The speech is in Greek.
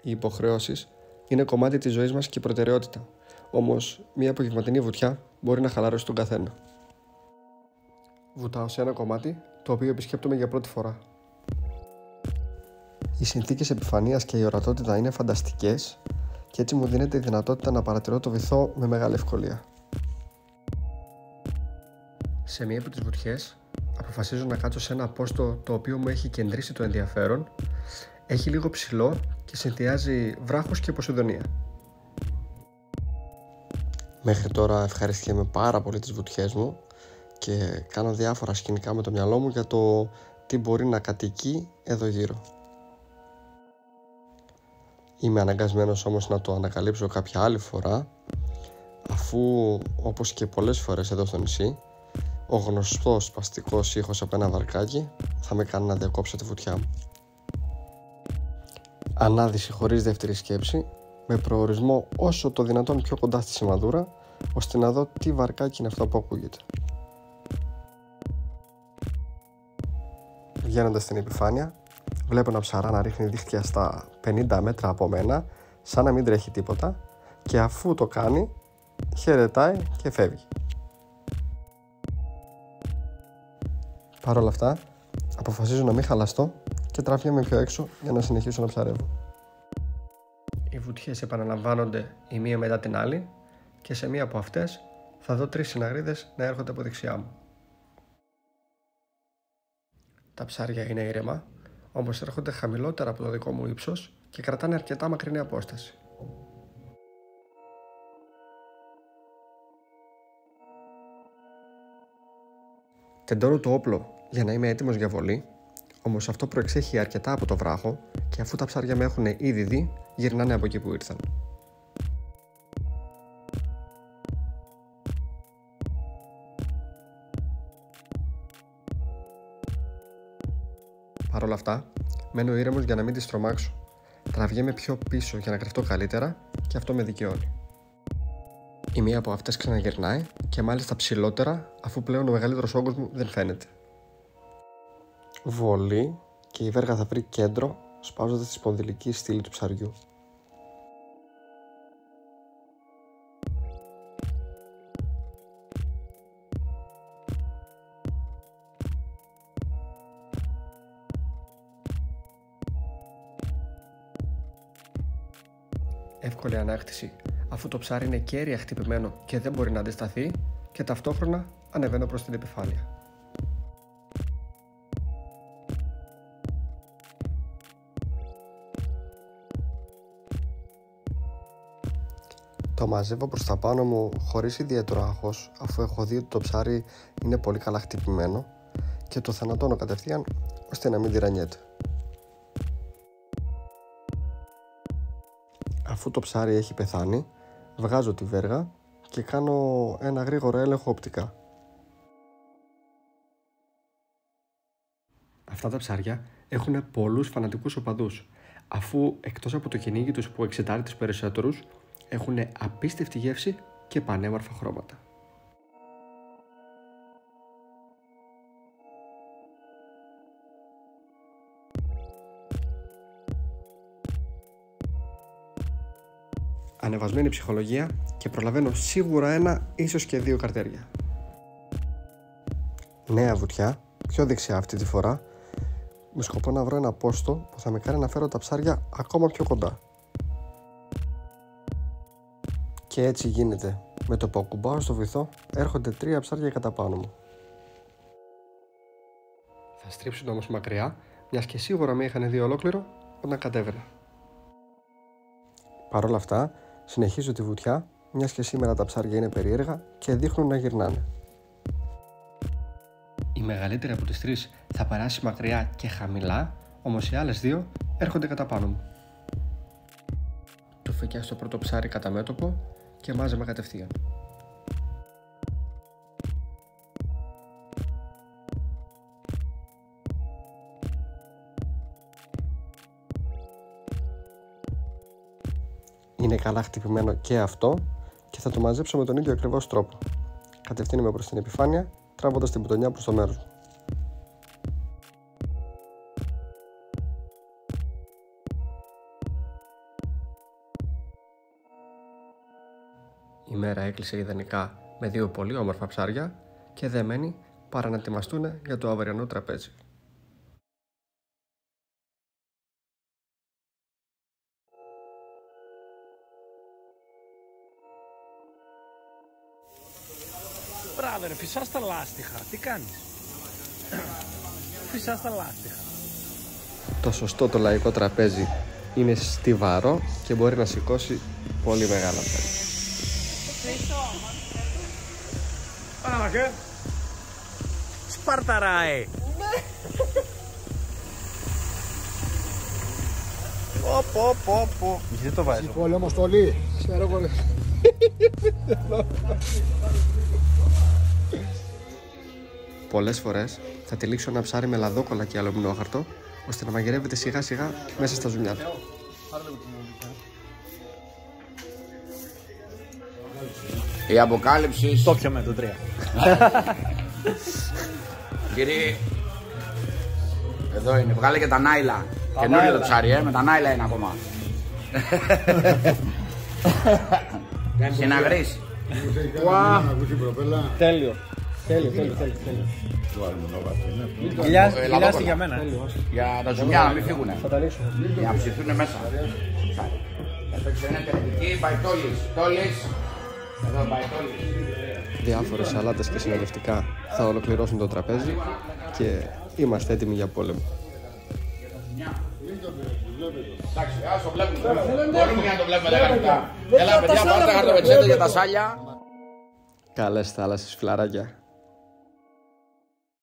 Οι υποχρεώσεις είναι κομμάτι της ζωής μας και προτεραιότητα. Όμως, μια απογευματινή βουτιά μπορεί να χαλαρώσει τον καθένα. Βουτάω σε ένα κομμάτι το οποίο επισκέπτομαι για πρώτη φορά. Οι συνθήκες επιφανείας και η ορατότητα είναι φανταστικές και έτσι μου δίνεται η δυνατότητα να παρατηρώ το βυθό με μεγάλη ευκολία. Σε μία από τις βουτιές αποφασίζω να κάτσω σε ένα απόστο το οποίο μου έχει κεντρήσει το ενδιαφέρον, έχει λίγο ψηλό και συνδυάζει βράχους και Ποσειδονία. Μέχρι τώρα ευχαριστήκαμε πάρα πολύ τις βουτιές μου και κάνω διάφορα σκηνικά με το μυαλό μου για το τι μπορεί να κατοικεί εδώ γύρω. Είμαι αναγκασμένος όμως να το ανακαλύψω κάποια άλλη φορά, αφού όπως και πολλές φορές εδώ στο νησί, ο γνωστός σπαστικός ήχος από ένα βαρκάκι θα με κάνει να διακόψω τη βουτιά μου. Ανάδυση χωρίς δεύτερη σκέψη, με προορισμό όσο το δυνατόν πιο κοντά στη σημαδούρα, ώστε να δω τι βαρκάκι είναι αυτό που ακούγεται. Βγαίνοντας στην επιφάνεια, βλέπω ένα ψαρά να ρίχνει δίχτυα στα 50 μέτρα από μένα, σαν να μην τρέχει τίποτα, και αφού το κάνει, χαιρετάει και φεύγει. Παρ' όλα αυτά, αποφασίζω να μην χαλαστώ και τραβιέμαι πιο έξω για να συνεχίσω να ψαρεύω. Οι βουτιές επαναλαμβάνονται η μία μετά την άλλη και σε μία από αυτές θα δω 3 συναγρίδες να έρχονται από δεξιά μου. Τα ψάρια είναι ήρεμα, όμως έρχονται χαμηλότερα από το δικό μου ύψος και κρατάνε αρκετά μακρινή απόσταση. Τεντώνω το όπλο για να είμαι έτοιμος για βολή, όμως αυτό προεξέχει αρκετά από το βράχο και αφού τα ψάρια με έχουν ήδη δει, γυρνάνε από εκεί που ήρθαν. Παρ' όλα αυτά, μένω ήρεμος για να μην τις τρομάξω. Τραβιέμαι πιο πίσω για να κρυφτώ καλύτερα και αυτό με δικαιώνει. Η μία από αυτές ξαναγυρνάει και μάλιστα ψηλότερα, αφού πλέον ο μεγαλύτερος όγκος μου δεν φαίνεται. Βολή και η βέργα θα βρει κέντρο σπάζοντας τη σπονδυλική στήλη του ψαριού. Εύκολη ανάκτηση, αφού το ψάρι είναι κέρια χτυπημένο και δεν μπορεί να αντισταθεί, και ταυτόχρονα ανεβαίνω προς την επιφάνεια. Το μαζεύω προς τα πάνω μου χωρίς ιδιαίτερο άγχος, αφού έχω δει ότι το ψάρι είναι πολύ καλά χτυπημένο και το θανατώνω κατευθείαν ώστε να μην τυραννιέται. Αφού το ψάρι έχει πεθάνει, βγάζω τη βέργα και κάνω ένα γρήγορο έλεγχο οπτικά. Αυτά τα ψάρια έχουν πολλούς φανατικούς οπαδούς, αφού εκτός από το κυνήγι τους που εξετάρει τους περισσότερους, έχουν απίστευτη γεύση και πανέμορφα χρώματα. Ανεβασμένη ψυχολογία και προλαβαίνω σίγουρα 1, ίσως και 2 καρτέρια. Νέα βουτιά, πιο δεξιά αυτή τη φορά, με σκοπό να βρω ένα πόστο που θα με κάνει να φέρω τα ψάρια ακόμα πιο κοντά. Και έτσι γίνεται. Με το που ακουμπάω στο βυθό, έρχονται 3 ψάρια κατά πάνω μου. Θα στρίψουν όμως μακριά, μιας και σίγουρα με είχαν δει ολόκληρο όταν κατέβαινα. Παρ' όλα αυτά, συνεχίζω τη βουτιά, μιας και σήμερα τα ψάρια είναι περίεργα και δείχνουν να γυρνάνε. Η μεγαλύτερη από τις 3 θα περάσει μακριά και χαμηλά, όμως οι άλλες 2 έρχονται κατά πάνω μου. Το φεκιά στο πρώτο ψάρι κατά μέτωπο και μάζεμα κατευθείαν. Είναι καλά χτυπημένο και αυτό και θα το μαζέψω με τον ίδιο ακριβώς τρόπο. Κατευθύνομαι προς την επιφάνεια, τράβοντας την μπουτονιά προς το μέρος μου. Η μέρα έκλεισε ιδανικά με 2 πολύ όμορφα ψάρια και δεν μένει παρά να ετοιμαστούν για το αυριανό τραπέζι. Μπράβο ρε, φυσάς τα λάστιχα. Τι κάνεις? Φυσάς τα λάστιχα. Το σωστό το λαϊκό τραπέζι είναι στιβαρό και μπορεί να σηκώσει πολύ μεγάλα ψάρια. Πάμε και. Σπαρταράε. Πω. Γιατί το βάζω? Πολύ όμως στολή. Ξέρω πολύ. Πολλές φορές θα τυλίξω ένα ψάρι με λαδόκολλα και αλουμινόχαρτο ώστε να μαγειρεύεται σιγά σιγά μέσα στα ζουμιά του. Η αποκάλυψη. Το πιαμε το 3. Κύριε, εδώ είναι. Βγάλε και τα νάιλα. Καινούριο το ψάρι, με τα νάιλα είναι ακόμα. Συναγρής. Τέλειο. Γυλιάστε για μένα. Για τα ζουμιά να μην φύγουνε. Θα τα ανοίξουμε. Για να ψηθούν μέσα. Αυτό είναι τελική, τόλις. Εδώ μπαϊτόλις. Διάφορες σαλάτες και συνοδευτικά θα ολοκληρώσουν το τραπέζι και είμαστε έτοιμοι για πόλεμο. Εντάξει, ας το βλέπουμε. Μπορούμε να το βλέπουμε 10 λεπτά. Έλα παιδιά, πάρτε χαρτοπετσέτα για τα σάλια. Καλές θάλασσες φιλαράκια.